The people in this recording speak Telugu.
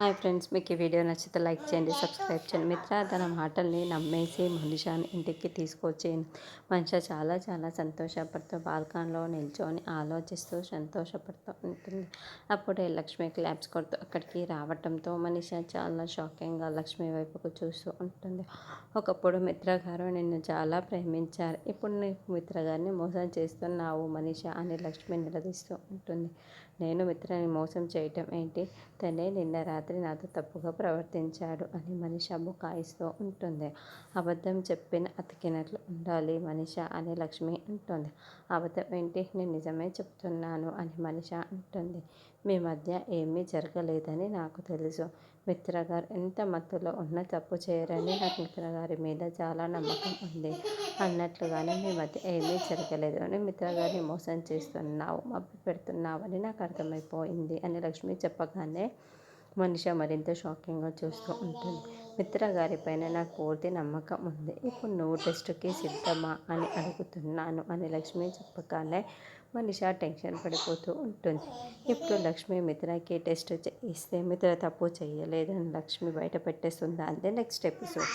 హాయ్ ఫ్రెండ్స్, మీకు ఈ వీడియో నచ్చితే లైక్ చేయండి, సబ్స్క్రైబ్ చేయండి. మిత్ర తన మాటల్ని నమ్మేసి మనిషాని ఇంటికి తీసుకొచ్చి మనిష చాలా చాలా సంతోషపడుతూ బాల్కనీలో నిల్చొని ఆలోచిస్తూ సంతోషపడుతూ ఉంటుంది. అప్పుడే లక్ష్మి క్లాప్స్ కొడుతూ అక్కడికి రావటంతో మనిష చాలా షాకింగ్గా లక్ష్మి వైపుకు చూస్తూ ఉంటుంది. ఒకప్పుడు మిత్ర గారు నిన్ను చాలా ప్రేమించారు, ఇప్పుడు నీకు మిత్ర గారిని మోసం చేస్తున్నావు మనిష అని లక్ష్మి నిలదీస్తూ ఉంటుంది. నేను మిత్రని మోసం చేయటం ఏంటి? తనే నిన్న రాత్రి నాతో తప్పుగా ప్రవర్తించాడు అని మనిష బుకాయిస్తూ ఉంటుంది. అబద్ధం చెప్పిన అతికినట్లు ఉండాలి మనిష అని లక్ష్మి అంటుంది. అబద్ధం ఏంటి? నేను నిజమే చెప్తున్నాను అని మనిష అంటుంది. మీ మధ్య ఏమీ జరగలేదని నాకు తెలుసు. మిత్రగారు ఎంత మత్తులో ఉన్నా తప్పు చేయరని నాకు మిత్రగారి మీద చాలా నమ్మకం ఉంది. అన్నట్లుగానే మీ మధ్య ఏమీ జరగలేదు అని మిత్రగారిని మోసం చేస్తున్నావు, మభ్య పెడుతున్నావు అని నాకు అర్థమైపోయింది అని లక్ష్మి చెప్పగానే మనిష మరింత షాకింగ్గా చూస్తూ ఉంటుంది. మిత్ర గారిపైన నాకు పూర్తి నమ్మకం ఉంది. ఇప్పుడు నువ్వు టెస్టుకి సిద్ధమా అని అడుగుతున్నాను అని లక్ష్మి చెప్పగానే మనిష టెన్షన్ పడిపోతూ ఉంటుంది. ఇప్పుడు లక్ష్మి మిత్రకి టెస్ట్ ఇస్తే మిత్ర తప్పు చేయలేదని లక్ష్మి బయట పెట్టేస్తుందా? అంతే నెక్స్ట్ ఎపిసోడ్.